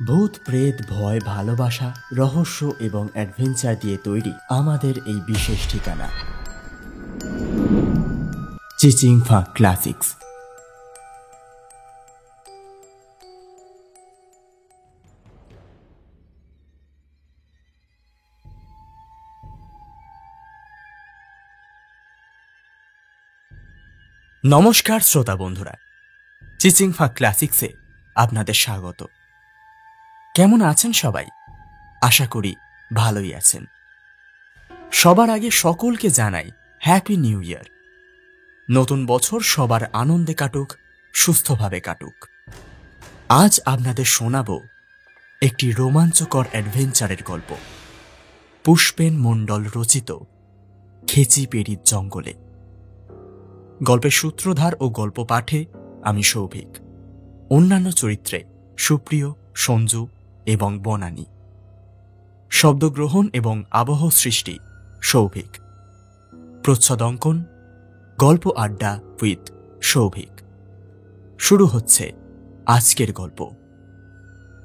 ভূত প্রেত ভয় ভালোবাসা রহস্য এবং অ্যাডভেঞ্চার দিয়ে তৈরি আমাদের এই বিশেষ ঠিকানা চিচিংফা ক্লাসিক্স। নমস্কার শ্রোতা বন্ধুরা, চিচিংফা ক্লাসিক্সে আপনাদের স্বাগত। কেমন আছেন সবাই? আশা করি ভালোই আছেন। সবার আগে সকলকে জানাই হ্যাপি নিউ ইয়ার। নতুন বছর সবার আনন্দে কাটুক, সুস্থভাবে কাটুক। আজ আপনাদের শোনাব একটি রোমাঞ্চকর অ্যাডভেঞ্চারের গল্প, পুষ্পেন মণ্ডল রচিত খেচিপেড়ির জঙ্গলে। গল্পের সূত্রধার ও গল্প পাঠে আমি সৌভিক। অন্যান্য চরিত্রে সুপ্রিয়, সঞ্জু এবং বনানী। শব্দগ্রহণ এবং আবহ সৃষ্টি সৌভিক। প্রচ্ছদঙ্কন গল্প আড্ডা উইথ সৌভিক। শুরু হচ্ছে আজকের গল্প,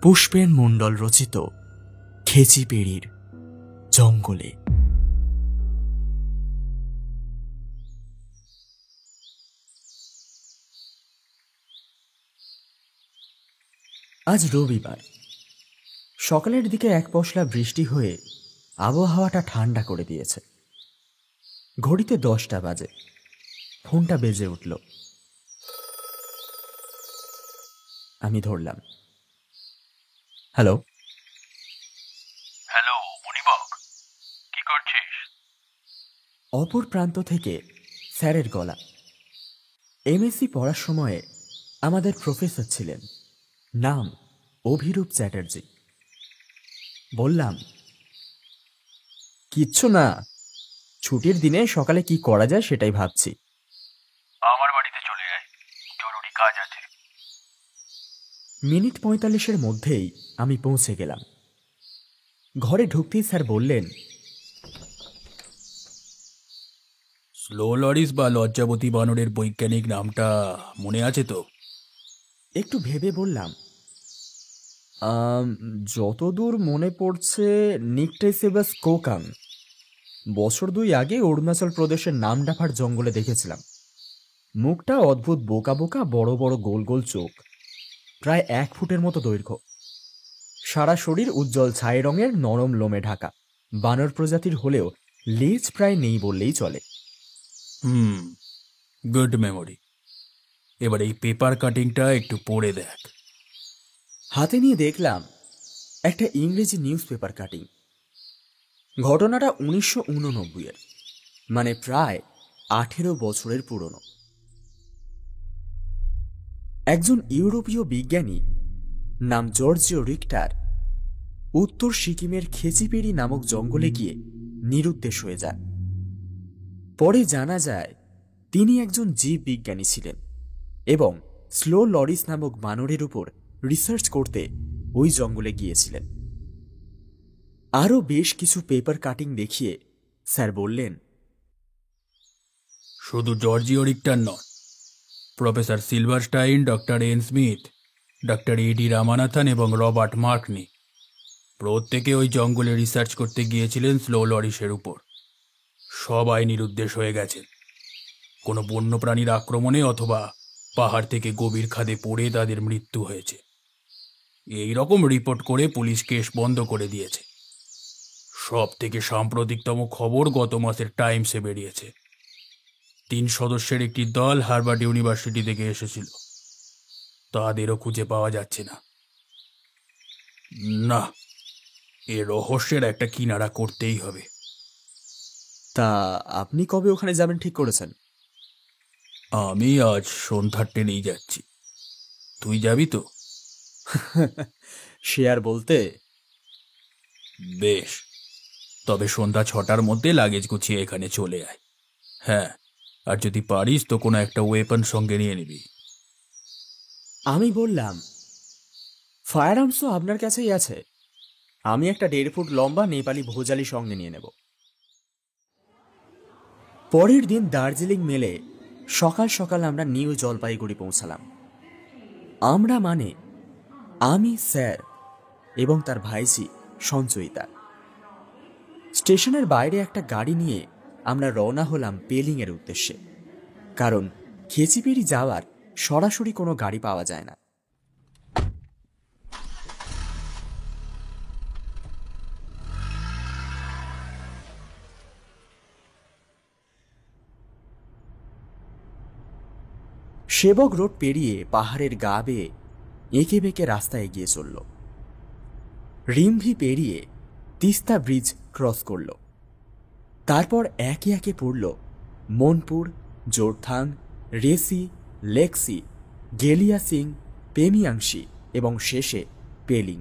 পুষ্পেন মণ্ডল রচিত খেচিপেড়ির জঙ্গলে। আজ রবিবার। সকালের দিকে এক পশলা বৃষ্টি হয়ে আবহাওয়াটা ঠান্ডা করে দিয়েছে। ঘড়িতে 10টা বাজে। ফোনটা বেজে উঠল। আমি ধরলাম। হ্যালো। হ্যালো মণিবক, কি করছিস? অপর প্রান্ত থেকে স্যারের গলা। এমএসসি পড়ার সময়ে আমাদের প্রফেসর ছিলেন, নাম অভিরূপ চ্যাটার্জি। বললাম, কিচ্ছু না, ছুটির দিনে সকালে কি করা যায় সেটাই ভাবছি। আমার বাড়িতে চলে আয়, জরুরি কাজ আছে। মিনিট 45-এর মধ্যেই আমি পৌঁছে গেলাম। ঘরে ঢুকতেই স্যার বললেন, স্লো লরিস বা লজ্জাবতী বানরের বৈজ্ঞানিক নামটা মনে আছে তো? একটু ভেবে বললাম, যতদূর মনে পড়ছে নিকটেসেবাস কোকাং। বছর 2 আগে অরুণাচল প্রদেশের নামডাফার জঙ্গলে দেখেছিলাম। মুখটা অদ্ভুত বোকা বোকা, বড় বড় গোল গোল চোখ, প্রায় 1 ফুটের মতো দৈর্ঘ্য। সারা শরীর উজ্জ্বল ছাই রঙের নরম লোমে ঢাকা। বানর প্রজাতির হলেও লেজ প্রায় নেই বললেই চলে। Good memory. এবার এই পেপার কাটিংটা একটু পড়ে দেখ। হাতে নিয়ে দেখলাম একটা ইংরেজি নিউজ পেপার কাটিং। ঘটনাটা 1989-এর, মানে প্রায় 18 বছরের পুরনো। একজন ইউরোপীয় বিজ্ঞানী নাম জর্জিও রিক্টার উত্তর সিকিমের খেচিপেড়ি নামক জঙ্গলে গিয়ে নিরুদ্দেশ হয়ে যান। পরে জানা যায় তিনি একজন জীব বিজ্ঞানী ছিলেন এবং স্লো লরিস নামক বানরের উপর রিসার্চ করতে ওই জঙ্গলে গিয়েছিলেন। আরও বেশ কিছু পেপার কাটিং দেখিয়ে স্যার বললেন, শুধু জর্জিও রিক্টার নন, professor Silverstein, doctor N Smith, doctor AD Ramanathan এবং রবার্ট মার্কনি প্রত্যেকে ওই জঙ্গলে রিসার্চ করতে গিয়েছিলেন স্লো লরিসের উপর। সবাই নিরুদ্দেশ হয়ে গেছেন, কোনো বন্যপ্রাণীর আক্রমণে অথবা পাহাড় থেকে গভীর খাদে পড়ে তাদের মৃত্যু হয়েছে। এই রকম রিপোর্ট করে পুলিশ কেস বন্ধ করে দিয়েছে। সব থেকে সাম্প্রতিকতম খবর গত মাসের টাইমসে বেরিয়েছে। 3 সদস্যের একটি দল হার্ভার্ড ইউনিভার্সিটি থেকে এসেছিল, তাদেরও খুঁজে পাওয়া যাচ্ছে না। না, এ রহস্যের একটা কিনারা করতেই হবে। তা আপনি কবে ওখানে যাবেন ঠিক করেছেন? আমি আজ সন্ধ্যার ট্রেনেই যাচ্ছি। তুই যাবি তো? সে আর বলতে। বেশ, তবে সন্ধ্যা 6টার মধ্যে লাগেজ গুছিয়ে এখানে চলে আয়। হ্যাঁ, আর যদি পারিস তো কোনো একটা ওয়েপন সঙ্গে নিয়ে নিবি। আমি বললাম, ফায়ার আর্মস তো আপনার কাছেই আছে। আমি একটা 1.5 ফুট লম্বা নেপালি ভোজালি সঙ্গে নিয়ে নেব। পরের দিন দার্জিলিং মেলে সকাল সকাল আমরা নিউ জলপাইগুড়ি পৌঁছালাম। আমরা মানে আমি, স্যার এবং তার ভাইঝি সঞ্চয়িতা। স্টেশনের বাইরে একটা গাড়ি নিয়ে আমরা রওনা হলাম পেলিংয়ের উদ্দেশ্যে, কারণ খেচিপেড়ি যাওয়ার সরাসরি কোনো গাড়ি পাওয়া যায় না। সেবক রোড পেরিয়ে পাহাড়ের গা বেয়ে এঁকে বেঁকে রাস্তা এগিয়ে চলল। রিমভি পেরিয়ে তিস্তা ব্রিজ ক্রস করল। তারপর একে একে পড়ল মনপুর, জোরথাং, রেসি, লেক্সি, গেলিয়াসিং, পেমিয়াংশি এবং শেষে পেলিং।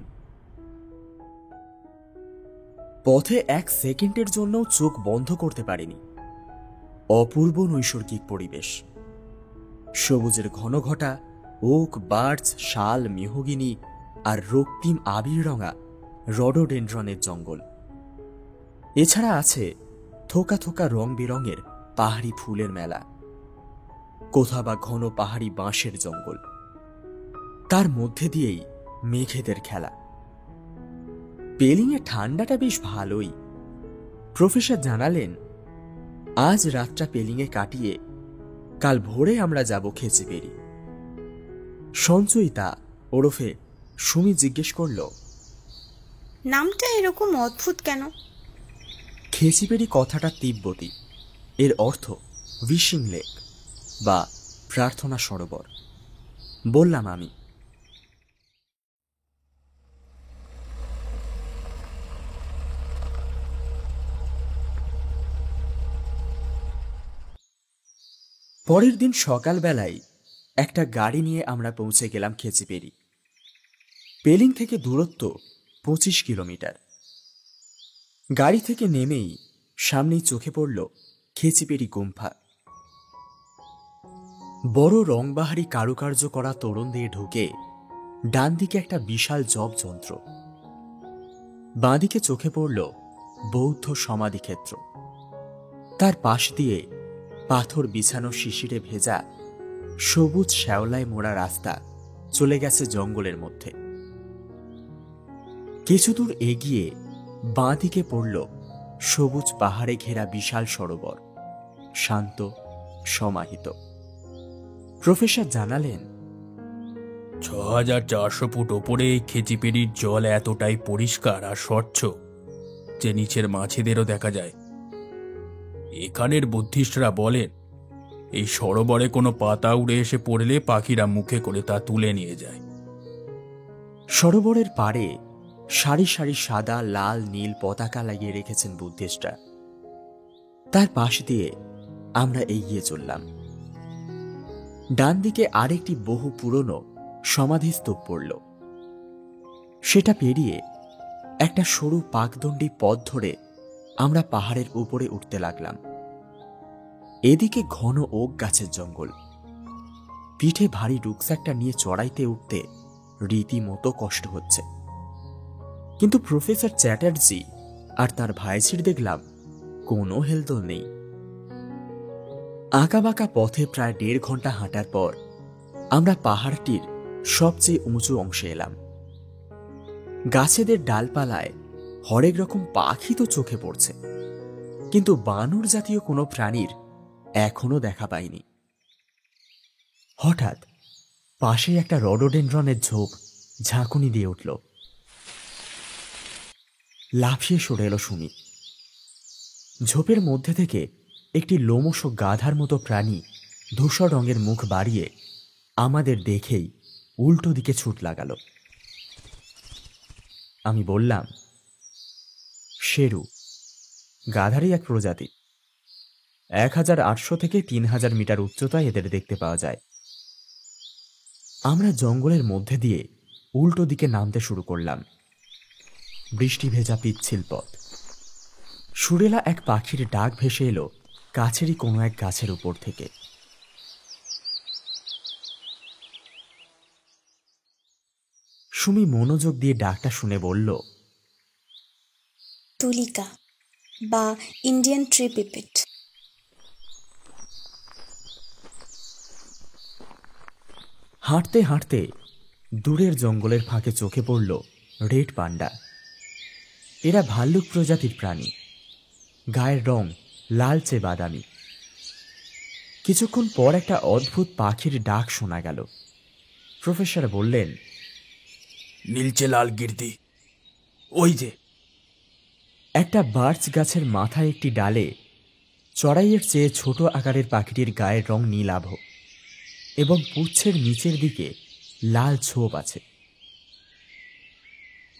পথে এক সেকেন্ডের জন্য চোখ বন্ধ করতে পারিনি। অপূর্ব নৈসর্গিক পরিবেশ, সবুজের ঘনঘটা, ওক, বার্চ, শাল, মেহগিনি আর রক্তিম আবির রঙা রডোডেনড্রনের জঙ্গল। এছাড়া আছে থোকা থোকা রং বেরঙের পাহাড়ি ফুলের মেলা, কোথা বা ঘন পাহাড়ি বাঁশের জঙ্গল, তার মধ্যে দিয়েই মেঘেদের খেলা। পেলিংয়ে ঠান্ডাটা বেশ ভালোই। প্রফেসর জানালেন, আজ রাতটা পেলিংয়ে কাটিয়ে কাল ভোরে আমরা যাব খেচিপেড়ি। সঞ্চয়িতা ওরফে সুমি জিজ্ঞেস করল, নামটা এরকম অদ্ভুত কেন? খেচিপেড়ি কথাটা তিব্বতী, এর অর্থ উইশিং লেক বা প্রার্থনা সরোবর, বললাম আমি। পরের দিন সকালবেলায় একটা গাড়ি নিয়ে আমরা পৌঁছে গেলাম খেচিপেড়ি। পেলিং থেকে দূরত্ব 25 কিলোমিটার। গাড়ি থেকে নেমেই সামনেই চোখে পড়ল খেচিপেড়ি গুম্ফা। বড় রংবাহারি কারুকার্য করা তোরণ দিয়ে ঢুকে ডান দিকে একটা বিশাল জপ যন্ত্র, বাঁদিকে চোখে পড়ল বৌদ্ধ সমাধিক্ষেত্র। তার পাশ দিয়ে পাথর বিছানো শিশিরে ভেজা সবুজ শ্যাওলায় মোড়া রাস্তা চলে গেছে জঙ্গলের মধ্যে। কিছু দূর এগিয়ে বাঁ দিকে পড়ল সবুজ পাহাড়ে ঘেরা বিশাল সরোবর, শান্ত, সমাহিত। প্রফেসর জানালেন, 6400 ফুট ওপরে খেচিপেড়ির জল এতটাই পরিষ্কার আর স্বচ্ছ যে নিচের মাছেদেরও দেখা যায়। এখানের বুদ্ধিস্টরা বলেন, এই সরোবরে কোনো পাতা উড়ে এসে পড়লে পাখিরা মুখে করে তা তুলে নিয়ে যায়। সরোবরের পাড়ে সারি সারি সাদা, লাল, নীল পতাকা লাগিয়ে রেখেছেন বুদ্ধিস্টরা। তার পাশ দিয়ে আমরা এগিয়ে চললাম। ডান দিকে আরেকটি বহু পুরনো সমাধিস্তূপ পড়ল। সেটা পেরিয়ে একটা সরু পাকদণ্ডী পথ ধরে আমরা পাহাড়ের উপরে উঠতে লাগলাম। এদিকে ঘন ওক গাছের জঙ্গল। পিঠে ভারী রুকস্যাকটা নিয়ে চড়াইতে উঠতে রীতিমতো কষ্ট হচ্ছে, কিন্তু প্রফেসর চ্যাটার্জি আর তার ভাইঝির দেখলাম কোনো হেলদোল নেই। আঁকাবাঁকা পথে প্রায় 1.5 ঘন্টা হাঁটার পর আমরা পাহাড়টির সবচেয়ে উঁচু অংশে এলাম। গাছেদের ডালপালায় হরেক রকম পাখি তো চোখে পড়ছে, কিন্তু বানর জাতীয় কোনো প্রাণীর এখনো দেখা পাইনি। হঠাৎ পাশেই একটা রডোডেনড্রনের ঝোপ ঝাঁকুনি দিয়ে উঠল। লাফিয়ে সরে এলো সুমি। ঝোপের মধ্যে থেকে একটি লোমশ গাধার মতো প্রাণী ধূসর রঙের মুখ বাড়িয়ে আমাদের দেখেই উল্টো দিকে ছুট লাগালো। আমি বললাম, শেরু, গাধারই এক প্রজাতি। 1800 থেকে 3000 মিটার উচ্চতায় এদের দেখতে পাওয়া যায়। আমরা জঙ্গলের মধ্যে দিয়ে উল্টো দিকে নামতে শুরু করলাম। বৃষ্টি ভেজা পিচ্ছিল পথ। সুরেলা এক পাখির ডাক ভেসে এলো কাছেরই কোনো এক গাছের উপর থেকে। সুমি মনোযোগ দিয়ে ডাকটা শুনে বলল, তুলিকা বা ইন্ডিয়ান ট্রি পিপেট। হাঁটতে হাঁটতে দূরের জঙ্গলের ফাঁকে চোখে পড়ল রেড পান্ডা। এরা ভাল্লুক প্রজাতির প্রাণী, গায়ের রং লালচে বাদামি। কিছুক্ষণ পর একটা অদ্ভুত পাখির ডাক শোনা গেল। প্রফেসর বললেন, নীলচে লাল গির্দি, ওই যে। একটা বার্চ গাছের মাথায় একটি ডালে চড়াইয়ের চেয়ে ছোট আকারের পাখিটির গায়ের রং নীলাভ এবং পুচ্ছের নিচের দিকে লাল ছোপ আছে।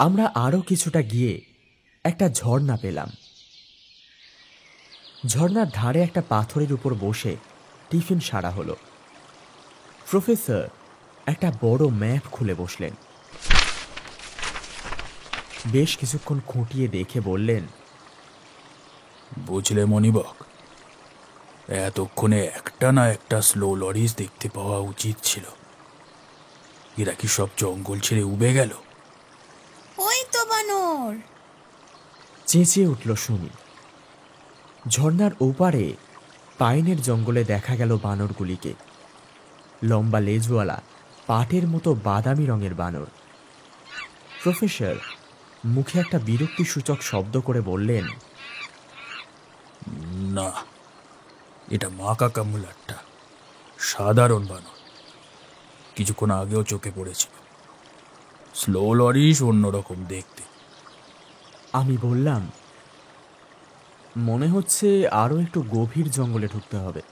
আমরা আরো কিছুটা গিয়ে একটা ঝর্ণা পেলাম। ঝর্ণার ধারে একটা পাথরের উপর বসে টিফিন সারা হলো। প্রফেসর একটা বড় ম্যাপ খুলে বসলেন। বেশ কিছুক্ষণ খুঁটিয়ে দেখে বললেন, বুঝলে মণিবক, এতক্ষণে একটা না একটা স্লো লরিস দেখতে পাওয়া উচিত ছিল। এরা কি সব জঙ্গল ছেড়ে উবে গেল? ওই তো বানর! চেঁচিয়ে উঠল সুমি। ঝর্ণার ওপারে পাইনের জঙ্গলে দেখা গেল বানরগুলিকে। লম্বা লেজওয়ালা পাটের মতো বাদামি রঙের বানর। প্রফেসর মুখে একটা বিরক্তিসূচক শব্দ করে বললেন, না, এটা মাকাকা মুলাট্টা, সাধারণ বানর। কিছুক্ষণ আগেও চোখে পড়েছিল। স্লো লরিস অন্যরকম দেখতে। আমি বললাম, মনে হচ্ছে আরো একটু গভীর জঙ্গলে ঢুকতে হবে।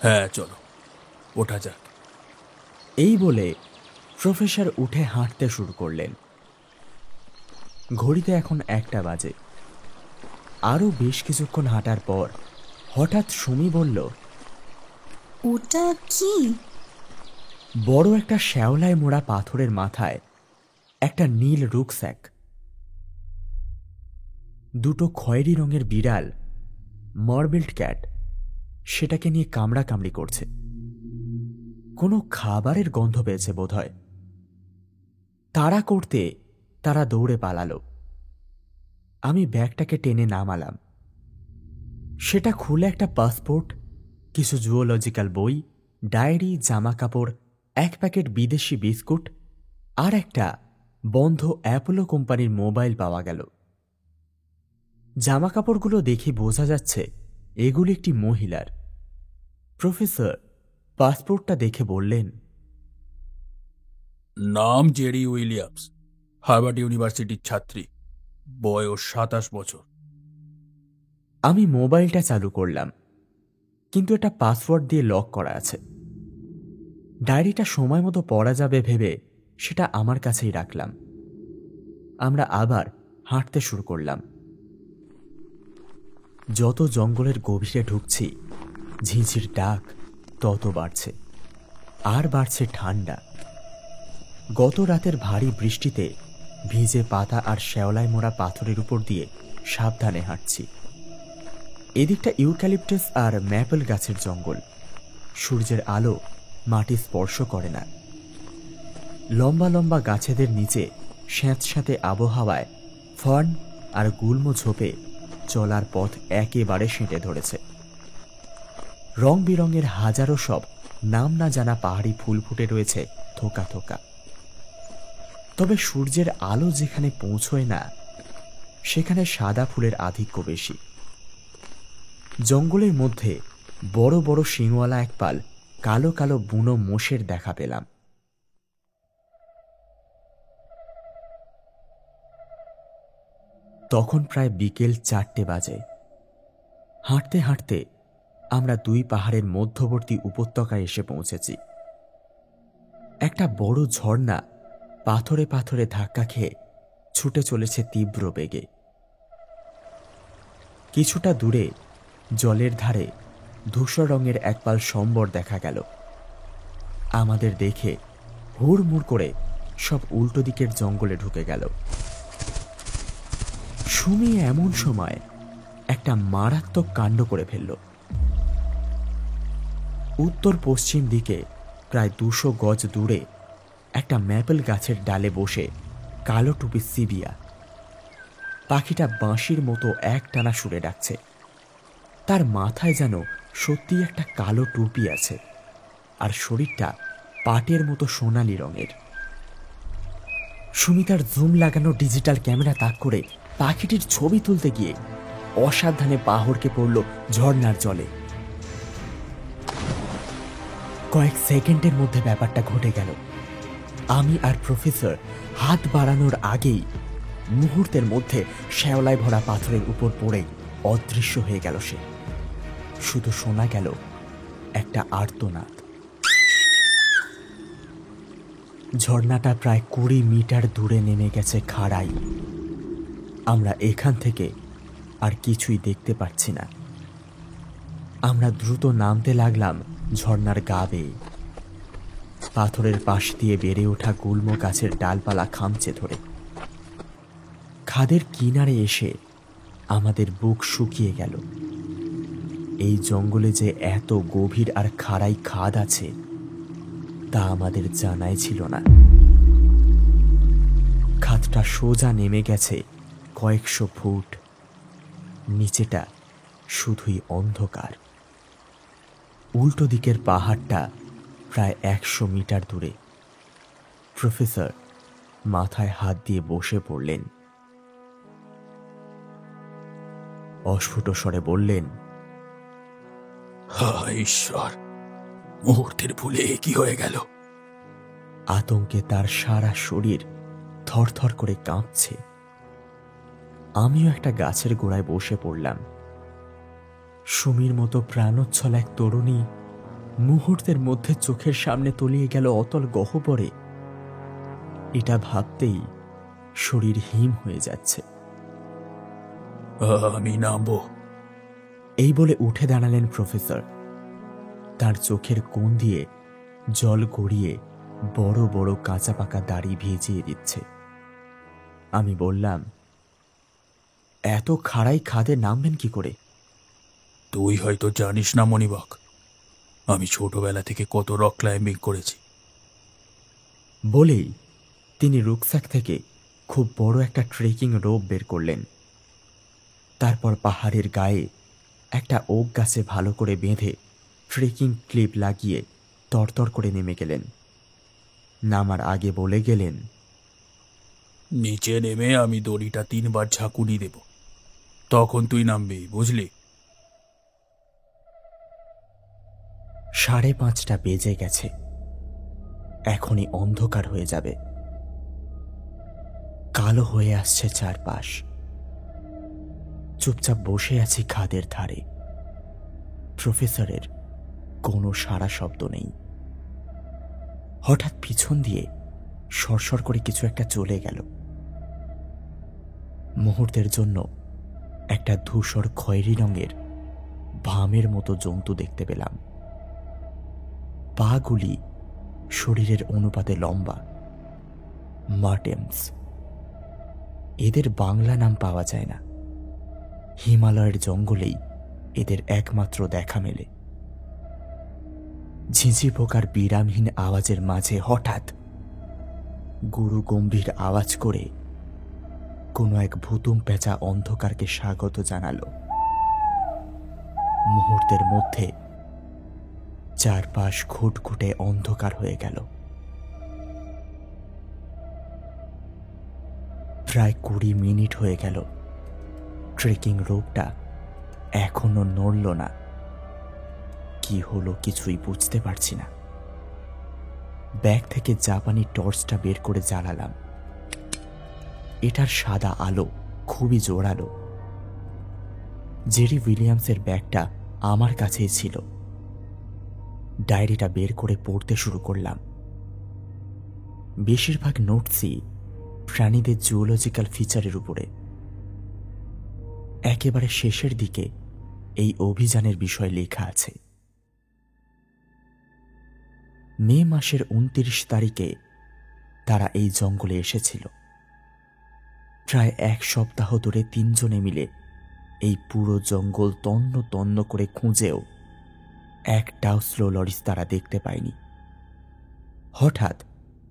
হ্যাঁ, চলো ওঠা যাক। এই বলে প্রফেসর উঠে হাঁটতে শুরু করলেন। ঘড়িতে এখন 1টা বাজে। আরো বেশ কিছুক্ষণ হাঁটার পর হঠাৎ সুমি বলল, ওটা কি? বড় একটা শ্যাওলায় মোড়া পাথরের মাথায় একটা নীল রুকস্যাক। দুটো খয়েরি রঙের বিড়াল, মার্বেল্ড ক্যাট, সেটাকে নিয়ে কামড়াকামড়ি করছে। কোনো খাবারের গন্ধ পেয়েছে বোধহয়। তাড়া করতে তারা দৌড়ে পালালো। আমি ব্যাগটাকে টেনে নামালাম। সেটা খুলে একটা পাসপোর্ট, কিছু জুওলজিক্যাল বই, ডায়েরি, জামা কাপড়, 1 প্যাকেট বিদেশি বিস্কুট আর একটা বন্ধ অ্যাপোলো কোম্পানির মোবাইল পাওয়া গেল। জামা কাপড়গুলো দেখে বোঝা যাচ্ছে এগুলো একটি মহিলার। প্রফেসর পাসপোর্টটা দেখে বললেন, নাম জেরি উইলিয়ামস, হার্ভার্ড ইউনিভার্সিটির ছাত্রী, বয়স 27 বছর। আমি মোবাইলটা চালু করলাম, কিন্তু এটা পাসওয়ার্ড দিয়ে লক করা আছে। ডায়েরিটা সময় মতো পড়া যাবে ভেবে সেটা আমার কাছেই রাখলাম। আমরা আবার হাঁটতে শুরু করলাম। যত জঙ্গলের গভীরে ঢুকছি, ঝিঁঝির ডাক তত বাড়ছে, আর বাড়ছে ঠান্ডা। গত রাতের ভারী বৃষ্টিতে ভিজে পাতা আর শ্যাওলায় মোড়া পাথরের উপর দিয়ে সাবধানে হাঁটছি। এদিকটা ইউক্যালিপটাস আর ম্যাপল গাছের জঙ্গল। সূর্যের আলো মাটি স্পর্শ করে না। লম্বা লম্বা গাছেদের নিচে স্যাঁতস্যাঁতে আবহাওয়ায় ফার্ন আর গুল্ম ঝোপে চলার পথ একেবারে সেঁটে ধরেছে। রং বেরঙের হাজারো সব নাম না জানা পাহাড়ি ফুল ফুটে রয়েছে থোকা থোকা। তবে সূর্যের আলো যেখানে পৌঁছয় না, সেখানে সাদা ফুলের আধিক্য বেশি। জঙ্গলের মধ্যে বড় বড় শিংওয়ালা এক পাল কালো কালো বুনো মোষের দেখা পেলাম। তখন প্রায় বিকেল 4টে বাজে। হাঁটতে হাঁটতে আমরা 2 পাহাড়ের মধ্যবর্তী উপত্যকায় এসে পৌঁছেছি। একটা বড় ঝর্ণা পাথরে পাথরে ধাক্কা খেয়ে ছুটে চলেছে তীব্র বেগে। কিছুটা দূরে জলের ধারে ধূসর রঙের এক পাল সম্বর দেখা গেল। আমাদের দেখে হুড়মুড় করে সব উল্টো দিকের জঙ্গলে ঢুকে গেল। সুমি এমন সময় একটা মারাত্মক কাণ্ড করে ফেলল। উত্তর পশ্চিম দিকে প্রায় 200 গজ দূরে একটা ম্যাপল গাছের ডালে বসে কালো টুপি সিবিয়া। পাখিটা বাঁশির মতো একটানা সুরে ডাকছে। তার মাথায় যেন সত্যি একটা কালো টুপি আছে, আর শরীরটা পাটের মতো সোনালি রঙের। সুমিতার জুম লাগানো ডিজিটাল ক্যামেরা তাক করে পাখিটির ছবি তুলতে গিয়ে অসাবধানে পা হড়কে পড়ল ঝর্ণার জলে। কয়েক সেকেন্ডের মধ্যে ব্যাপারটা ঘটে গেল। আমি আর প্রফেসর হাত বাড়ানোর আগেই মুহূর্তের মধ্যে শ্যাওলায় ভরা পাথরের উপর পড়েই অদৃশ্য হয়ে গেল সে। শুধু শোনা গেল একটা আর্তনাদ। ঝর্ণাটা প্রায় 20 মিটার দূরে নেমে গেছে খাড়াই। আমরা এখান থেকে আর কিছুই দেখতে পাচ্ছি না। আমরা দ্রুত নামতে লাগলাম ঝর্ণার গা বেয়ে। পাথরের পাশ দিয়ে বেড়ে ওঠা গুল্ম গাছের ডালপালা খামচে ধরে খাদের কিনারে এসে আমাদের বুক শুকিয়ে গেল। এই জঙ্গলে যে এত গভীর আর খাড়াই খাদ আছে তা আমাদের জানাই ছিল না। খাদটা সোজা নেমে গেছে কয়েকশো ফুট। নিচেটা শুধুই অন্ধকার। উল্টো দিকের পাহাড়টা প্রায় 100 মিটার দূরে। প্রফেসর মাথায় হাত দিয়ে বসে পড়লেন। অস্ফুট স্বরে বললেন, হায় ঈশ্বর, মুহূর্তের ভুলে কি হয়ে গেল? আতঙ্কে তার সারা শরীর থরথর করে কাঁপছে। আমিও একটা গাছের গোড়ায় বসে পড়লাম। সুমির মতো প্রাণোচ্ছল এক তরুণী মুহূর্তের মধ্যে চোখের সামনে তলিয়ে গেল অতল গহ্বরে। এটা ভাবতেই শরীর হিম হয়ে যাচ্ছে। আমি নামবো। এই বলে উঠে দাঁড়ালেন প্রফেসর। তার চোখের কোণ দিয়ে জল গড়িয়ে বড় বড় কাঁচা পাকা দাড়ি ভিজিয়ে দিচ্ছে। আমি বললাম, এত খাড়াই খাদে নামবেন কি করে? তুই হয়তো জানিস না মণিবক, আমি ছোটবেলা থেকে কত রক ক্লাইম্বিং করেছি। বলেই তিনি রুকস্যাক থেকে খুব বড় একটা ট্রেকিং রোপ বের করলেন। তারপর পাহাড়ের গায়ে একটা ওক গাছে ভালো করে বেঁধে ট্রেকিং ক্লিপ লাগিয়ে তরতর করে নেমে গেলেন। নামার আগে বলে গেলেন, নিচে নেমে আমি দড়িটা 3 বার ঝাঁকুনি দেব, তখন তুই নামবি, বুঝলি? 5:30 বেজে গেছে। এখনই অন্ধকার হয়ে যাবে। কালো হয়ে আসছে চারপাশ। চুপচাপ বসে আছি খাদের ধারে। প্রফেসরের কোনো সাড়া শব্দ নেই। হঠাৎ পিছন দিয়ে সরসর করে কিছু একটা চলে গেল। মুহূর্তের জন্য একটা ধূসর খয়েরি রঙের ভামের মতো জন্তু দেখতে পেলাম। পাগুলি শরীরের অনুপাতে লম্বা। মার্টেমস। এদের বাংলা নাম পাওয়া যায় না। হিমালয়ের জঙ্গলেই এদের একমাত্র দেখা মেলে। ঝিঁঝি পোকার বিরামহীন আওয়াজের মাঝে হঠাৎ গুরু গম্ভীর আওয়াজ করে কোনো এক ভুতুম পেঁচা অন্ধকারকে স্বাগত জানালো। মুহূর্তের মধ্যে চারপাশ ঘুটঘুটে অন্ধকার হয়ে গেল। প্রায় 20 মিনিট হয়ে গেল। ট্রেকিং রোপটা এখনো নড়ল না। কি হলো কিছুই বুঝতে পারছি না। ব্যাগ থেকে জাপানি টর্চটা বের করে জ্বালালাম। এটার সাদা আলো খুবই জোরালো। জেরি উইলিয়ামসের ব্যাগটা আমার কাছেই ছিল। ডায়েরিটা বের করে পড়তে শুরু করলাম। বেশিরভাগ নোটসই প্রাণীদের জুওলজিক্যাল ফিচারের উপরে। একেবারে শেষের দিকে এই অভিযানের বিষয় লেখা আছে। মে মাসের 29 তারিখে তারা এই জঙ্গলে এসেছিল। প্রায় 1 সপ্তাহ ধরে 3 জনে মিলে এই পুরো জঙ্গল তন্ন তন্ন করে খুঁজেও একটাও স্লো লরিস তারা দেখতে পায়নি। হঠাৎ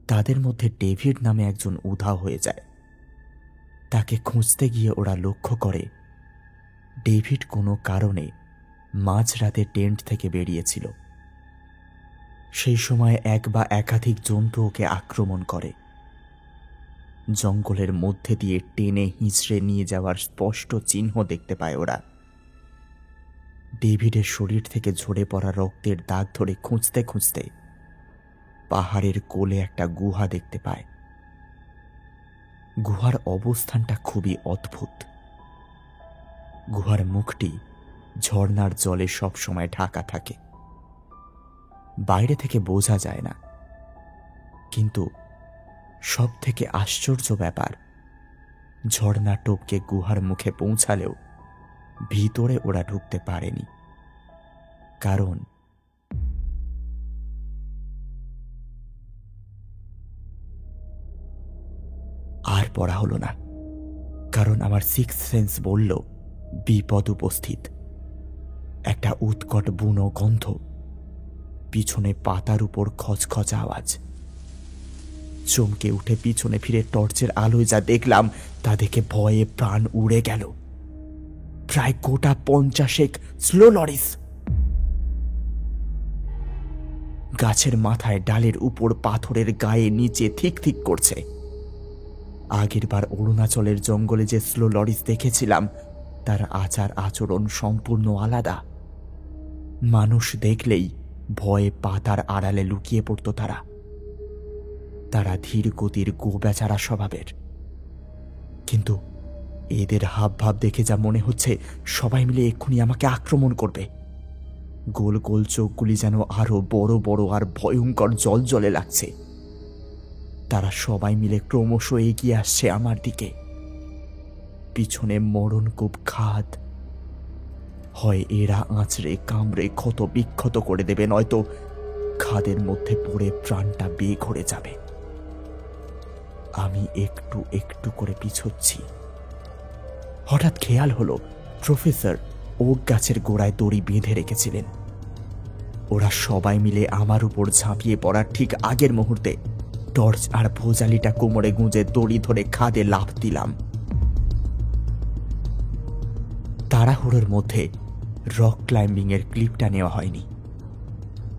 তাদের মধ্যে ডেভিড নামে একজন উধাও হয়ে যায়। তাকে খুঁজতে গিয়ে ওরা লক্ষ্য করে ডেভিড কোনো কারণে মাঝরাতে টেন্ট থেকে বেরিয়েছিল। সেই সময় এক বা একাধিক জন্তু ওকে আক্রমণ করে। জঙ্গলের মধ্যে দিয়ে টেনে হিঁচড়ে নিয়ে যাওয়ার স্পষ্ট চিহ্ন দেখতে পায় ওরা। ডেভিডের শরীর থেকে ঝরে পড়া রক্তের দাগ ধরে খুঁজতে খুঁজতে পাহাড়ের কোলে একটা গুহা দেখতে পায়। গুহার অবস্থানটা খুবই অদ্ভুত। গুহার মুখটি ঝর্ণার জলে সবসময় ঢাকা থাকে, বাইরে থেকে বোঝা যায় না। কিন্তু সব থেকে আশ্চর্য ব্যাপার, ঝর্ণা টপকে গুহার মুখে পৌঁছালেও ভিতরে ওরা ঢুকতে পারেনি। কারণ আর পড়া হলো না, কারণ আমার সিক্স সেন্স বলল বিপদ উপস্থিত। একটা উৎকট বুনো গন্ধ, পিছনে পাতার উপর খচখচ আওয়াজ। চমকে উঠে পিছনে ফিরে টর্চের আলোয় যা দেখলাম তা দেখে ভয়ে প্রাণ উড়ে গেল। প্রায় গোটা 50 স্লো লরিস গাছের মাথায় ডালের উপর পাথরের গায়ে নিচে ঠিক ঠিক করছে। আগের বার অরুণাচলের জঙ্গলে যে স্লো লরিস দেখেছিলাম তার আচার আচরণ সম্পূর্ণ আলাদা। মানুষ দেখলেই ভয়ে পাতার আড়ালে লুকিয়ে পড়ত তারা। তারা ধীর গতির গোবেচারা স্বভাবের। কিন্তু এদের হাবভাব দেখে যা মনে হচ্ছে সবাই মিলে এক্ষুনি আমাকে আক্রমণ করবে। গোল গোল চোখগুলি যেন আরো বড় বড় আর ভয়ঙ্কর জলজলে লাগছে। তারা সবাই মিলে ক্রমশ এগিয়ে আসছে আমার দিকে। পিছনে মরণকূপ খাদ। হয় এরা আঁচড়ে কামড়ে ক্ষত বিক্ষত করে দেবে, নয়তো খাদের মধ্যে পড়ে প্রাণটা বেঘরে যাবে। আমি একটু একটু করে পিছোচ্ছি। হঠাৎ খেয়াল হলো প্রফেসর ওক গাছের গোড়ায় দড়ি বেঁধে রেখেছিলেন। ওরা সবাই মিলে আমার উপর ঝাঁপিয়ে পড়ার ঠিক আগের মুহূর্তে টর্চ আর ভোজালিটা কোমরে গুঁজে দড়ি ধরে খাদে লাফ দিলাম। তাড়াহুড়োর মধ্যে রক ক্লাইম্বিং এর ক্লিপটা নেওয়া হয়নি।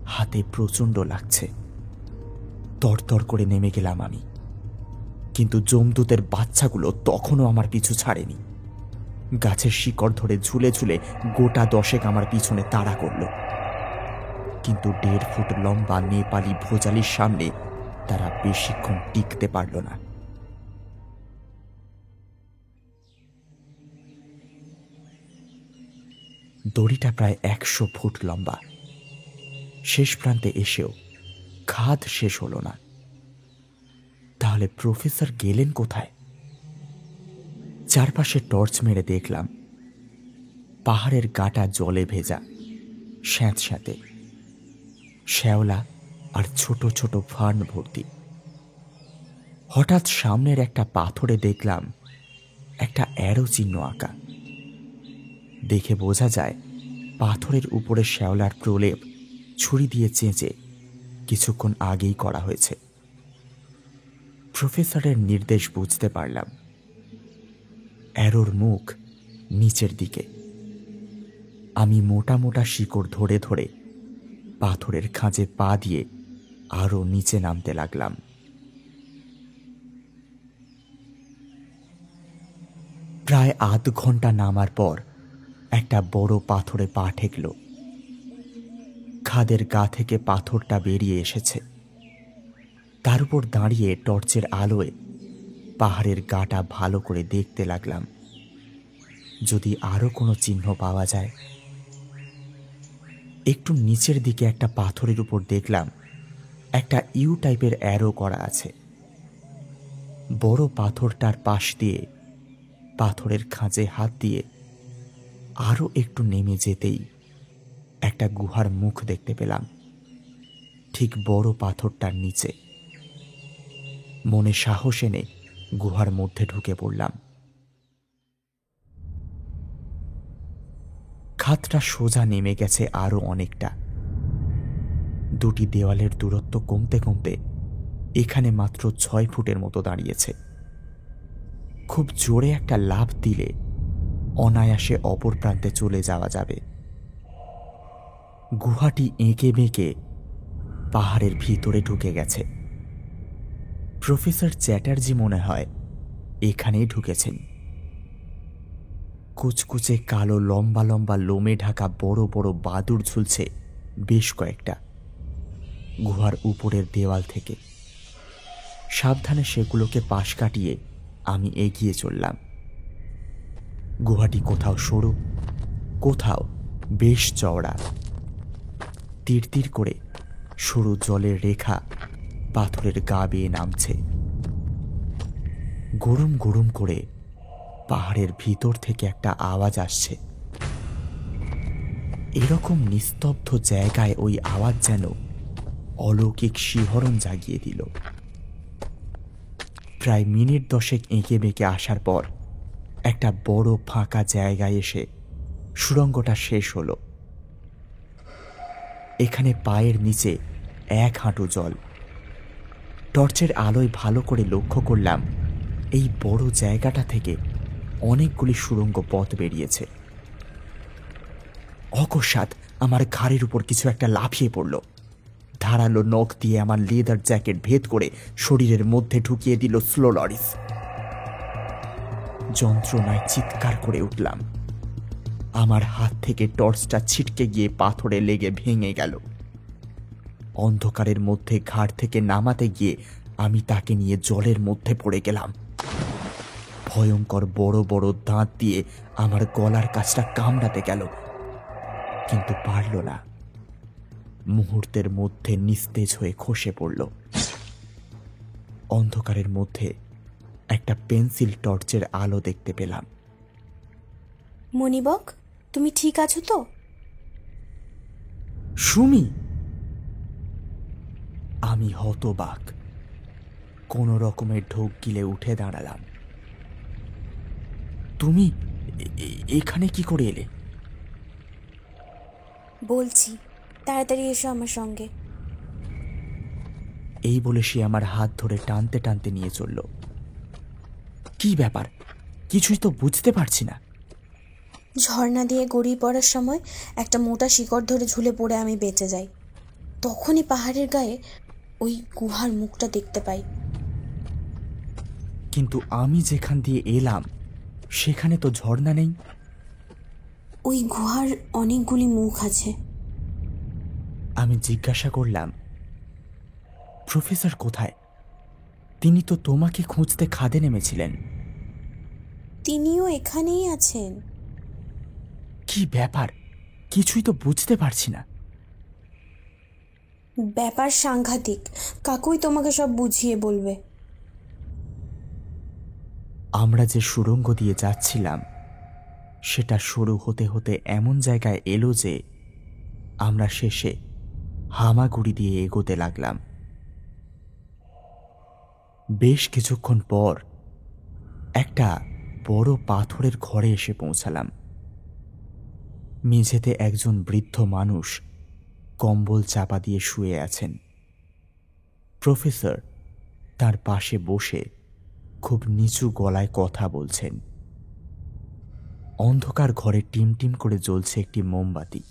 হাতে প্রচন্ড লাগছে। তরতর করে নেমে গেলাম আমি। কিন্তু যমদূতের বাচ্চাগুলো তখনও আমার পিছু ছাড়েনি। গাছের শিকড় ধরে ঝুলে ঝুলে গোটা 10 আমার পিছনে তাড়া করল। কিন্তু 1.5 ফুট লম্বা নেপালি ভোজালির সামনে তারা বেশিক্ষণ টিকতে পারল না। দড়িটা প্রায় 100 ফুট লম্বা। শেষ প্রান্তে এসেও খাদ শেষ হলো না। তাহলে প্রফেসর গেলেন কোথায়? চারপাশে টর্চ মেরে দেখলাম পাহাড়ের গাটা জলে ভেজা, স্যাঁতস্যাঁতে, শ্যাওলা আর ছোট ছোট ফার্ন ভর্তি। হঠাৎ সামনের একটা পাথরে দেখলাম একটা অ্যারো চিহ্ন আঁকা। দেখে বোঝা যায় পাথরের উপরে শ্যাওলার প্রলেপ ছুরি দিয়ে চেঁচে কিছুক্ষণ আগেই করা হয়েছে। প্রফেসরের নির্দেশ বুঝতে পারলাম। অ্যারোর মুখ নিচের দিকে। আমি মোটা মোটা শিকড় ধরে ধরে পাথরের খাঁজে পা দিয়ে আরো নিচে নামতে লাগলাম। প্রায় আধ ঘন্টা নামার পর একটা বড় পাথরে পা ঠেকল। খাদের গা থেকে পাথরটা বেরিয়ে এসেছে। তার উপর দাঁড়িয়ে টর্চের আলোয় পাহাড়ের গাটা ভালো করে দেখতে লাগলাম, যদি আরো কোনো চিহ্ন পাওয়া যায়। একটু নিচের দিকে একটা পাথরের উপর দেখলাম একটা ইউ টাইপের অ্যারো করা আছে। বড় পাথরটার পাশ দিয়ে পাথরের খাঁজে হাত দিয়ে আরো একটু নেমে যেতেই একটা গুহার মুখ দেখতে পেলাম, ঠিক বড় পাথরটার নিচে। মনে সাহস এনে গুহার মধ্যে ঢুকে পড়লাম। খাদটা সোজা নেমে গেছে আরো অনেকটা। দুটি দেওয়ালের দূরত্ব কমতে কমতে এখানে মাত্র 6 ফুটের মতো দাঁড়িয়েছে। খুব জোরে একটা লাফ দিলে অনায়াসে অপর প্রান্তে চলে যাওয়া যাবে। গুহাটি এঁকে বেঁকে পাহাড়ের ভিতরে ঢুকে গেছে। প্রফেসর চ্যাটার্জি মনে হয় এখানেই ঢুকেছেন। কুচকুচে কালো লম্বা লম্বা লোমে ঢাকা বড় বড় বাদুড় ঝুলছে বেশ কয়েকটা গুহার উপরের দেওয়াল থেকে। সাবধানে সেগুলোকে পাশ কাটিয়ে আমি এগিয়ে চললাম। গুহাটি কোথাও সরু, কোথাও বেশ চওড়া। তীর তীর করে সরু জলের রেখা পাথরের গা বেয়ে নামছে। গরম গরম করে পাহাড়ের ভিতর থেকে একটা আওয়াজ আসছে। এরকম নিস্তব্ধ জায়গায় ওই আওয়াজ যেন অলৌকিক শিহরণ জাগিয়ে দিল। প্রায় মিনিট 10 এঁকে বেঁকে আসার পর একটা বড় ফাঁকা জায়গায় এসে সুড়ঙ্গটা শেষ হলো। এখানে পায়ের নিচে 1 হাঁটু জল। টর্চের আলোয় ভালো করে লক্ষ্য করলাম এই বড় জায়গাটা থেকে অনেকগুলি সুড়ঙ্গ পথ বেরিয়েছে। অকস্মাৎ আমার ঘাড়ের উপর কিছু একটা লাফিয়ে পড়ল। ধারালো নখ দিয়ে আমার লেদার জ্যাকেট ভেদ করে শরীরের মধ্যে ঢুকিয়ে দিল স্লো লরিস। যন্ত্রণায় চিৎকার করে উঠলাম। আমার হাত থেকে টর্চটা ছিটকে গিয়ে পাথরে লেগে ভেঙে গেল। অন্ধকারের মধ্যে ঘাট থেকে নামাতে গিয়ে আমি তাকে নিয়ে জলের মধ্যে পড়ে গেলাম। ভয়ঙ্কর বড় বড় দাঁত দিয়ে আমার গলার কাছটা কামড়াতে গেল, কিন্তু পারল না। মুহূর্তের মধ্যে নিস্তেজ হয়ে খসে পড়ল। অন্ধকারের মধ্যে একটা পেন্সিল টর্চের আলো দেখতে পেলাম। মণিবক, তুমি ঠিক আছো তো? সুমি! আমি হতবাক। কোন রকমের ঢোক গিলে উঠে দাঁড়ালাম। তুমি এখানে কি করে এলে? বলছি, তাড়াতাড়ি এসো আমার সঙ্গে। এই বলে সে আমার হাত ধরে টানতে টানতে নিয়ে চলল। কি ব্যাপার, কিছুই তো বুঝতে পারছি না। ঝর্ণা দিয়ে গড়িয়ে পড়ার সময় একটা মোটা শিকড় ধরে ঝুলে পড়ে আমি বেঁচে যাই। তখনই পাহাড়ের গায়ে ওই গুহার মুখটা দেখতে পাই। কিন্তু আমি যেখান দিয়ে এলাম সেখানে তো ঝর্ণা নেই। ওই গুহার অনেকগুলি মুখ আছে। আমি জিজ্ঞাসা করলাম, প্রফেসর কোথায়? তিনি তো তোমাকে খুঁজতে খাদে নেমেছিলেন। তিনিও এখানেই আছেন। কি ব্যাপার, কিছুই তো বুঝতে পারছি না। ব্যাপার সাংঘাতিক, কাকুই তোমাকে সব বুঝিয়ে বলবে। আমরা যে সুড়ঙ্গ দিয়ে যাচ্ছিলাম সেটা শুরু হতে হতে এমন জায়গায় এলো যে আমরা শেষে হামাগুড়ি দিয়ে এগোতে লাগলাম। বেশ কিছুক্ষণ পর একটা বড় পাথরের ঘরে এসে পৌঁছালাম। মেঝেতে একজন বৃদ্ধ মানুষ কম্বল চাপা দিয়ে শুয়ে আছেন। প্রফেসর তার পাশে বসে খুব নিচু গলায় কথা বলছেন। অন্ধকার ঘরে টিমটিম করে জ্বলছে একটি মোমবাতি।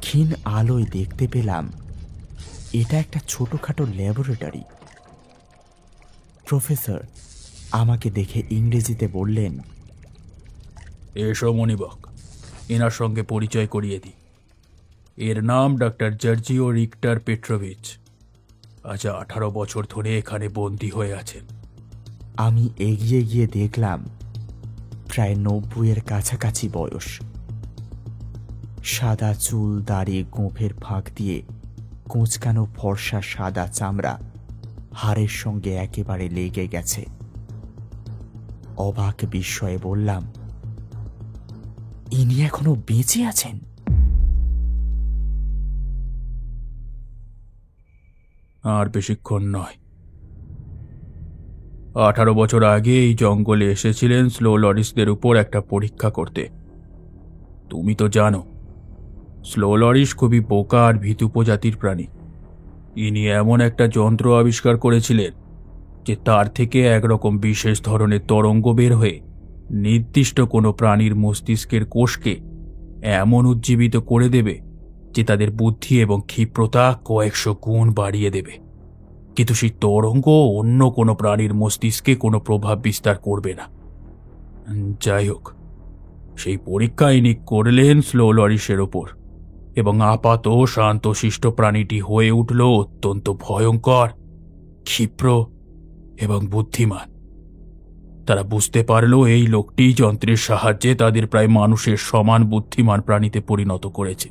ক্ষীণ আলোয় দেখতে পেলাম এটা একটা ছোটখাটো ল্যাবরেটরি। প্রফেসর আমাকে দেখে ইংরেজিতে বললেন, এসো মণিবক, এনার সঙ্গে পরিচয় করিয়ে দিই। এর নাম ডক্টর জর্জিও রিক্টার পেট্রোভিচ। আজ 18 বছর ধরে এখানে বন্দী হয়ে আছেন। আমি এগিয়ে গিয়ে দেখলাম প্রায় 90-এর কাছাকাছি বয়স। সাদা চুল, দাড়ি গোঁফের ফাঁক দিয়ে কোঁচকানো ফর্সা সাদা চামড়া হাড়ের সঙ্গে একেবারে লেগে গেছে। অবাক বিস্ময়ে বললাম, ইনি এখনো বেঁচে আছেন? আর বেশিক্ষণ নয়। 18 বছর আগে এই জঙ্গলে এসেছিলেন স্লো লরিসদের উপর একটা পরীক্ষা করতে। তুমি তো জানো স্লো লরিস খুবই বোকা আর ভীতু প্রজাতির প্রাণী। ইনি এমন একটা যন্ত্র আবিষ্কার করেছিলেন যে তার থেকে একরকম বিশেষ ধরনের তরঙ্গ বের হয়ে নির্দিষ্ট কোনো প্রাণীর মস্তিষ্কের কোষকে এমন উজ্জীবিত করে দেবে যে তাদের বুদ্ধি এবং ক্ষিপ্রতা কয়েকশো গুণ বাড়িয়ে দেবে। কিন্তু সেই তরঙ্গ অন্য কোনো প্রাণীর মস্তিষ্কে কোনো প্রভাব বিস্তার করবে না। যাই হোক, সেই পরীক্ষা ইনি করলেন স্লো লরিসের ওপর, এবং আপাত শান্তশিষ্ট প্রাণীটি হয়ে উঠল অত্যন্ত ভয়ঙ্কর, ক্ষিপ্র এবং বুদ্ধিমান। তারা বুঝতে পারল এই লোকটি যন্ত্রের সাহায্যে তাদের প্রায় মানুষের সমান বুদ্ধিমান প্রাণীতে পরিণত করেছে।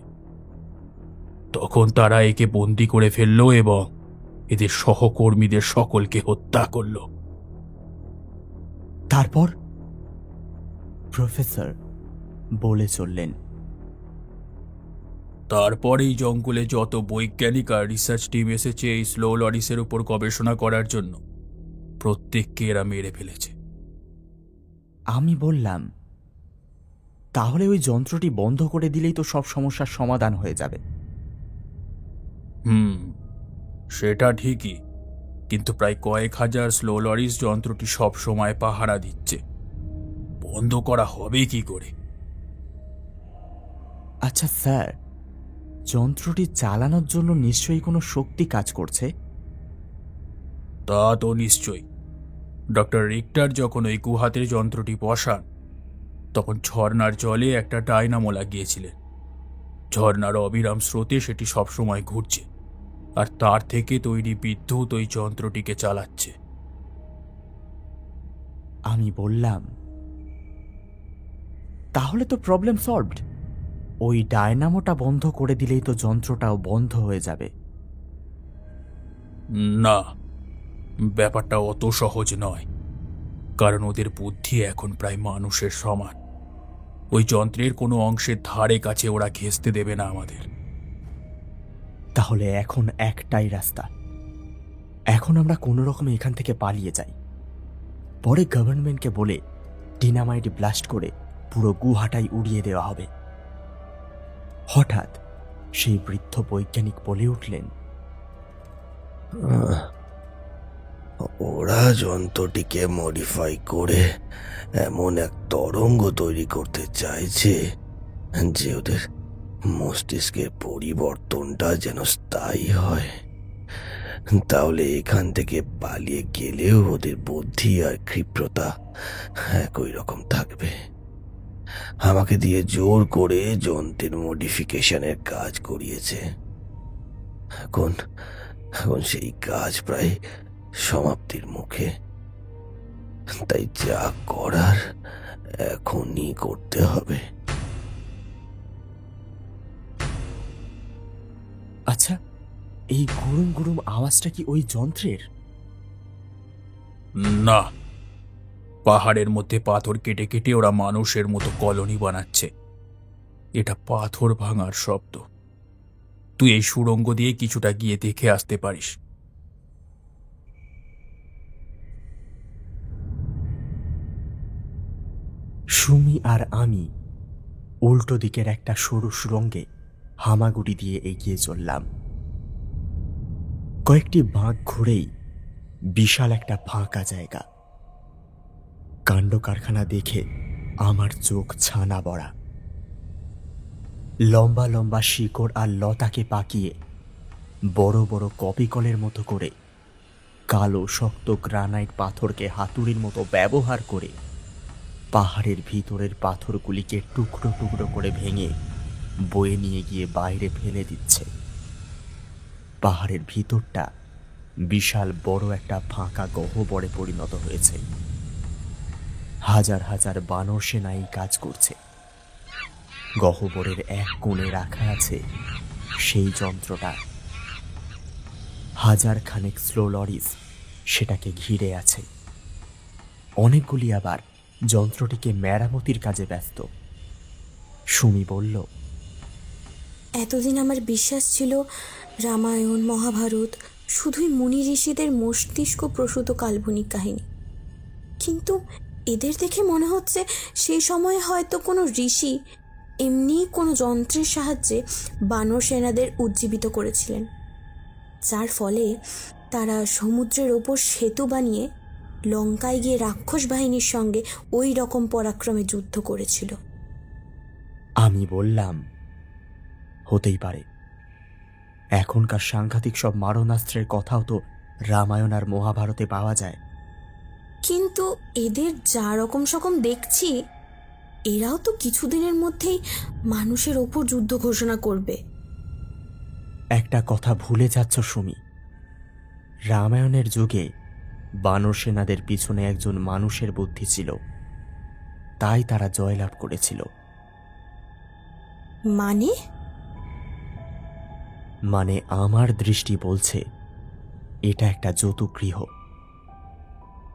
তখন তারা একে বন্দি করে ফেলল এবং এদের সহকর্মীদের সকলকে হত্যা করল। তারপর প্রফেসর বলে চললেন, তারপর এই জঙ্গলে যত বৈজ্ঞানিক আর রিসার্চ টিম এসেছে এই স্লো লরিসের উপর গবেষণা করার জন্য, প্রত্যেককে এরা মেরে ফেলেছে। আমি বললাম, তাহলে ওই যন্ত্রটি বন্ধ করে দিলেই তো সব সমস্যার সমাধান হয়ে যাবে। সেটা ঠিকই, কিন্তু প্রায় কয়েক হাজার স্লো লরিস যন্ত্রটি সব সময় পাহারা দিচ্ছে, বন্ধ করা হবে কি করে? আচ্ছা স্যার, যন্ত্রটি চালানোর জন্য নিশ্চয়ই কোনো শক্তি কাজ করছে। তা তো নিশ্চয়ই। ডক্টর রিক্টার যখন ওই গুহাতে যন্ত্রটি বসান, তখন ঝর্ণার জলে একটা ডায়নামো লাগিয়েছিলেন। ঝর্ণার অবিরাম স্রোতে সেটি সবসময় ঘুরছে, আর তার থেকে তৈরি বিদ্যুৎ ওই যন্ত্রটিকে চালাচ্ছে। আমি বললাম, তাহলে তো প্রবলেম সলভড। ওই ডায়নামোটা বন্ধ করে দিলেই তো যন্ত্রটাও বন্ধ হয়ে যাবে। না, ব্যাপারটা অত সহজ নয়, কারণ ওদের বুদ্ধি এখন প্রায় মানুষের সমান। ওই যন্ত্রের কোনো অংশের ধারে কাছে ওরা ঘেঁষতে দেবে না আমাদের। তাহলে এখন একটাই রাস্তা, এখন আমরা কোনো রকমে এখান থেকে পালিয়ে যাই। পরে গভর্নমেন্টকে বলে ডিনামাইট ব্লাস্ট করে পুরো গুহাটাই উড়িয়ে দেওয়া হবে। হঠাৎ সেই বৃদ্ধ বৈজ্ঞানিক বলে উঠলেন, ওরা যন্ত্রটিকে মডিফাই করে এমন এক তরঙ্গ তৈরি করতে চাইছে যে ওদের মস্তিষ্কের পরিবর্তনটা যেন স্থায়ী হয়। তাহলে এখান থেকে পালিয়ে গেলেও ওদের বুদ্ধি আর ক্ষিপ্রতা একই রকম থাকবে। আমাকে দিয়ে জোর করে যন্ত্রের মডিফিকেশনের কাজ করিয়েছে। এখন এখন সেই কাজ প্রায় সমাপ্তির মুখে। তাই যা করার এখনই করতে হবে। আচ্ছা, এই গুরুম গুরুম আওয়াজটা কি ওই যন্ত্রের? না, পাহাড়ের মধ্যে পাথর কেটে কেটে ওরা মানুষের মতো কলোনি বানাচ্ছে। এটা পাথর ভাঙার শব্দ। তুই এই সুড়ঙ্গ দিয়ে কিছুটা গিয়ে দেখে আসতে পারিস। সুমি আর আমি উল্টো দিকের একটা সরু সুড়ঙ্গে হামাগুড়ি দিয়ে এগিয়ে চললাম। কয়েকটি বাঁক ঘুরেই বিশাল একটা ফাঁকা জায়গা। কাণ্ড কারখানা দেখে আমার চোখ ছানা বড়া। লম্বা লম্বা শিকড় আর লতাকে পাকিয়ে বড় বড় কপিকলের মতো করে কালো শক্ত গ্রানাইট পাথরকে হাতুড়ির মতো ব্যবহার করে পাহাড়ের ভিতরের পাথরগুলিকে টুকরো টুকরো করে ভেঙে বয়ে নিয়ে গিয়ে বাইরে ফেলে দিচ্ছে। পাহাড়ের ভিতরটা বিশাল বড় একটা ফাঁকা গহ্বরে পরিণত হয়েছে। হাজার হাজার বানর সেনা এই কাজ করছে। গহ্বরের এক কোণে রাখা আছে সেই যন্ত্রটা। হাজার খানেক স্লো লরিস সেটাকে ঘিরে আছে। অনেকগুলি আবার যন্ত্রটিকে মেরামতির কাজে ব্যস্ত। সুমি বলল, এতদিন আমার বিশ্বাস ছিল রামায়ণ মহাভারত শুধুই মুনি ঋষিদের মস্তিষ্ক প্রসূত কাল্পনিক কাহিনী, কিন্তু এদের দেখে মনে হচ্ছে সেই সময়ে হয়তো কোনো ঋষি এমনি কোনো যন্ত্রের সাহায্যে বানর সেনাদের উজ্জীবিত করেছিলেন, যার ফলে তারা সমুদ্রের ওপর সেতু বানিয়ে লঙ্কায় গিয়ে রাক্ষস বাহিনীর সঙ্গে ওই রকম পরাক্রমে যুদ্ধ করেছিল। আমি বললাম, হতেই পারে। এখনকার সাংঘাতিক সব মারণাস্ত্রের কথাও তো রামায়ণ আর মহাভারতে পাওয়া যায়। কিন্তু এদের যা রকম সকম দেখছি, এরাও তো কিছুদিনের মধ্যেই মানুষের ওপর যুদ্ধ ঘোষণা করবে। একটা কথা ভুলে যাচ্ছ সুমি, রামায়ণের যুগে বানর সেনাদের পিছনে একজন মানুষের বুদ্ধি ছিল, তাই তারা জয়লাভ করেছিল। মানে আমার দৃষ্টি বলছে এটা একটা জতুগৃহ।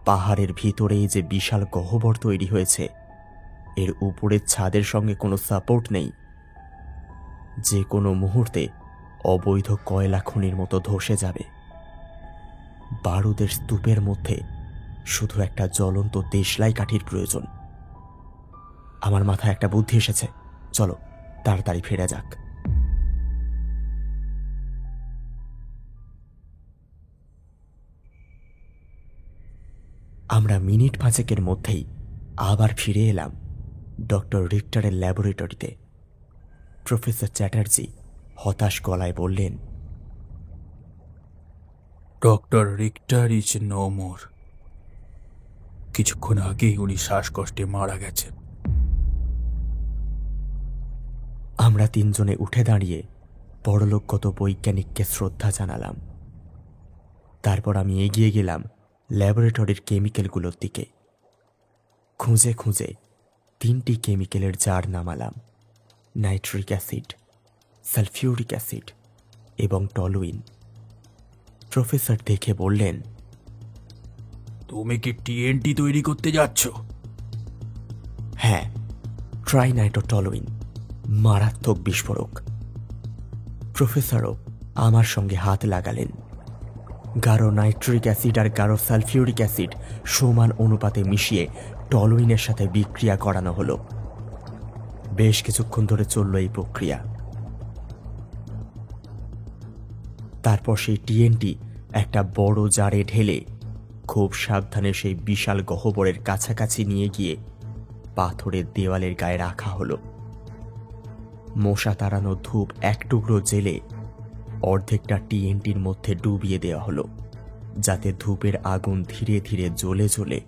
পাহাড়ের ভিতরেই যে বিশাল গহ্বর তৈরি হয়েছে, এর উপরের ছাদের সঙ্গে কোনো সাপোর্ট নেই। যে কোনো মুহূর্তে অবৈধ কয়লা খনির মতো ধসে যাবে। বারুদের স্তূপের মধ্যে শুধু একটা জ্বলন্ত দেশলাই কাঠির প্রয়োজন। আমার মাথায় একটা বুদ্ধি এসেছে, চলো তাড়াতাড়ি ফেরা যাক। আমরা মিনিট 5 মধ্যেই আবার ফিরে এলাম ডক্টর রিক্টারের ল্যাবরেটরিতে। প্রফেসর চ্যাটার্জি হতাশ গলায় বললেন, doctor Richter is no more. কিছুক্ষণ আগেই উনি শ্বাসকষ্টে মারা গেছেন। আমরা 3 জনে উঠে দাঁড়িয়ে পরলোকগত বৈজ্ঞানিককে শ্রদ্ধা জানালাম। তারপর আমি এগিয়ে গেলাম ল্যাবরেটরির কেমিক্যালগুলোর দিকে। খুঁজে খুঁজে 3টি কেমিক্যালের জার নামালাম, নাইট্রিক অ্যাসিড, সালফিউরিক অ্যাসিড এবং টলুইন। প্রফেসর দেখে বললেন, তুমি কি টিএনটি তৈরি করতে যাচ্ছ? হ্যাঁ, ট্রাইনাইট্রোটলুইন, মারাত্মক বিস্ফোরক। প্রফেসরও আমার সঙ্গে হাত লাগালেন। গাঢ় নাইট্রিক অ্যাসিড আর গাঢ় সালফিউরিক অ্যাসিড সমান অনুপাতে মিশিয়ে টলুইনের সাথে বিক্রিয়া করানো হলো। বেশ কিছুক্ষণ ধরে চলল এই প্রক্রিয়া। তারপর সেই টিএনটি একটা বড় জারে ঢেলে খুব সাবধানে সেই বিশাল গহ্বরের কাছাকাছি নিয়ে গিয়ে পাথরের দেওয়ালের গায়ে রাখা হলো। মশা তাড়ানো ধূপ 1 টুকরো জেলে অর্ধেকটা টিএনটির মধ্যে ডুবিয়ে দেওয়া হলো, যাতে ধূপের আগুন ধীরে ধীরে জ্বলে জ্বলে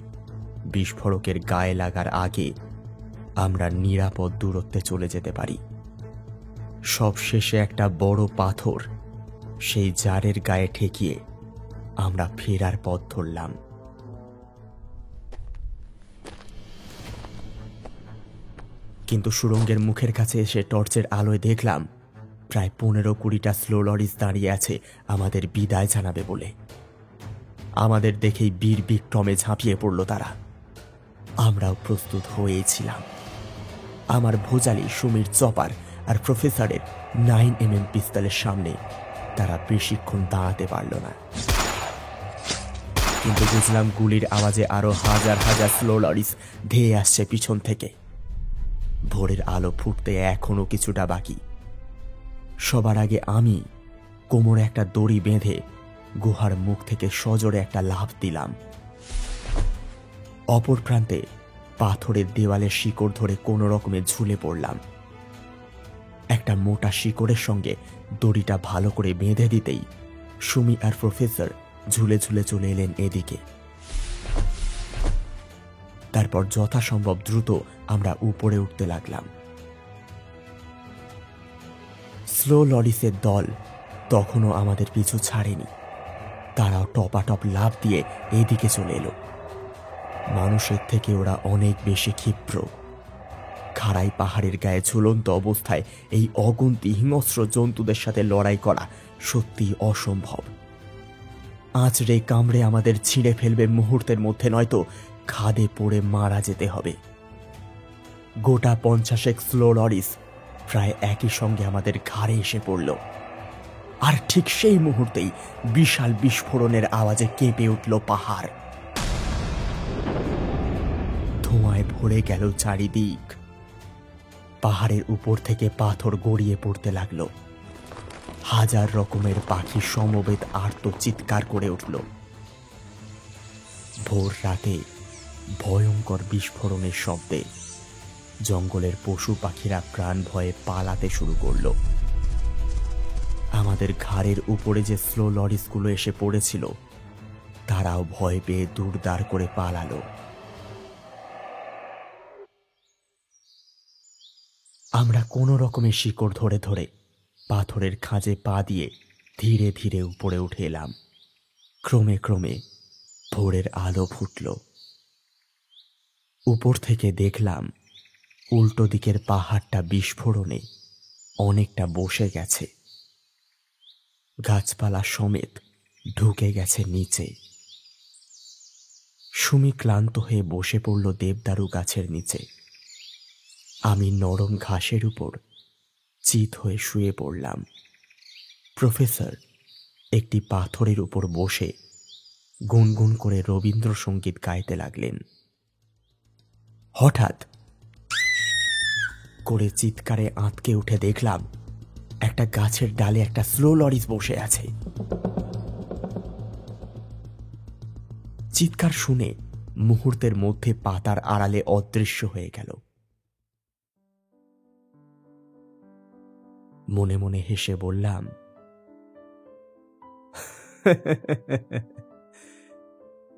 বিস্ফোরকের গায়ে লাগার আগে আমরা নিরাপদ দূরত্বে চলে যেতে পারি। সব শেষে একটা বড় পাথর সেই জারের গায়ে ঠেকিয়ে আমরা ফেরার পথ ধরলাম। কিন্তু সুড়ঙ্গের মুখের কাছে এসে টর্চের আলোয় দেখলাম প্রায় 15-20টা স্লো লরিস দাঁড়িয়ে আছে আমাদের বিদায় জানাবে বলে। আমাদের দেখেই বীর বিক্রমে ঝাঁপিয়ে পড়ল তারা। আমরাও প্রস্তুত হয়েছিলাম। আমার ভোজালি, সুমির চপার আর প্রফেসরের 9mm পিস্তলের সামনে তারা বেশিক্ষণ দাঁড়াতে পারল না। কিন্তু বুঝলাম গুলির আওয়াজে আরো হাজার হাজার স্লো লরিস ধেয়ে আসছে পিছন থেকে। ভোরের আলো ফুটতে এখনো কিছুটা বাকি। সবার আগে আমি কোমরে একটা দড়ি বেঁধে গুহার মুখ থেকে সজোরে একটা লাফ দিলাম। অপর প্রান্তে পাথরের দেওয়ালের শিকড় ধরে কোনো রকমে ঝুলে পড়লাম। একটা মোটা শিকড়ের সঙ্গে দড়িটা ভালো করে বেঁধে দিতেই সুমি আর প্রফেসর ঝুলে ঝুলে চলে এলেন এদিকে। তারপর যথাসম্ভব দ্রুত আমরা উপরে উঠতে লাগলাম। স্লো লরিসের দল তখনও আমাদের পিছু ছাড়েনি। তারাও টপাটপ লাফ দিয়ে এদিকে চলে এলো। মানুষের থেকে ওরা অনেক বেশি ক্ষিপ্র। খাড়াই পাহাড়ের গায়ে ঝুলন্ত অবস্থায় এই অগুন্তি হিংস্র জন্তুদের সাথে লড়াই করা সত্যি অসম্ভব। আঁচড়ে কামড়ে আমাদের ছিঁড়ে ফেলবে মুহূর্তের মধ্যে, নয়তো খাদে পড়ে মারা যেতে হবে। গোটা 50 স্লো লরিস প্রায় একই সঙ্গে আমাদের ঘাড়ে এসে পড়ল। আর ঠিক সেই মুহূর্তেই বিশাল বিস্ফোরণের আওয়াজে কেঁপে উঠল পাহাড়। ধোঁয়ায় ভরে গেল চারিদিক। পাহাড়ের উপর থেকে পাথর গড়িয়ে পড়তে লাগলো। হাজার রকমের পাখি সমবেত আর্ত চিৎকার করে উঠল। ভোর রাতে ভয়ঙ্কর বিস্ফোরণের শব্দে জঙ্গলের পশু পাখিরা প্রাণ ভয়ে পালাতে শুরু করল। আমাদের ঘাড়ের উপরে যে স্লো লরিসগুলো এসে পড়েছিল তারাও ভয় পেয়ে দূরদার করে পালালো। আমরা কোনো রকমের শিকড় ধরে ধরে পাথরের খাঁজে পা দিয়ে ধীরে ধীরে উপরে উঠে এলাম। ক্রমে ক্রমে ভোরের আলো ফুটল। উপর থেকে দেখলাম উল্টো দিকের পাহাড়টা বিস্ফোরণে অনেকটা বসে গেছে, গাছপালা সমেত ঢুকে গেছে নিচে। সুমি ক্লান্ত হয়ে বসে পড়ল দেবদারু গাছের নিচে। আমি নরম ঘাসের উপর চিত হয়ে শুয়ে পড়লাম। প্রফেসর একটি পাথরের উপর বসে গুনগুন করে রবীন্দ্রসঙ্গীত গাইতে লাগলেন। হঠাৎ করে চিৎকারে আঁতকে উঠে দেখলাম একটা গাছের ডালে একটা স্লো লরিস বসে আছে। চিৎকার শুনে মুহূর্তের মধ্যে পাতার আড়ালে অদৃশ্য হয়ে গেল। মনে মনে হেসে বললাম,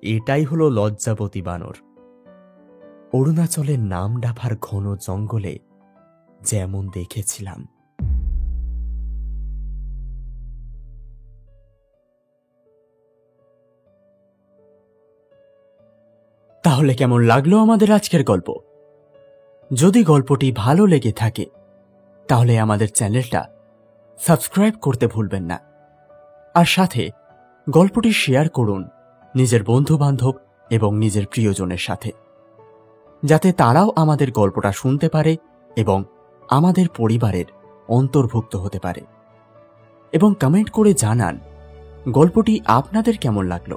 এটাই হলো লজ্জাবতী বানর। অরুণাচলের নামডাফার ঘন জঙ্গলে যেমন দেখেছিলাম। তাহলে কেমন লাগলো আমাদের আজকের গল্প? যদি গল্পটি ভালো লেগে থাকে তাহলে আমাদের চ্যানেলটা সাবস্ক্রাইব করতে ভুলবেন না, আর সাথে গল্পটি শেয়ার করুন নিজের বন্ধু বান্ধব এবং নিজের প্রিয়জনের সাথে, যাতে তারাও আমাদের গল্পটা শুনতে পারে এবং আমাদের পরিবারের অন্তর্ভুক্ত হতে পারে। এবং কমেন্ট করে জানান গল্পটি আপনাদের কেমন লাগলো।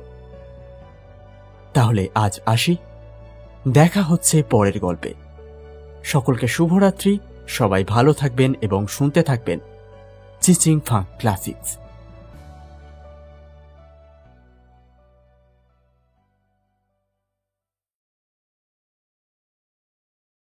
তাহলে আজ আসি, দেখা হচ্ছে পরের গল্পে। সকলকে শুভরাত্রি, সবাই ভালো থাকবেন এবং শুনতে থাকবেন চিচিং ফাং ক্লাসিক্স।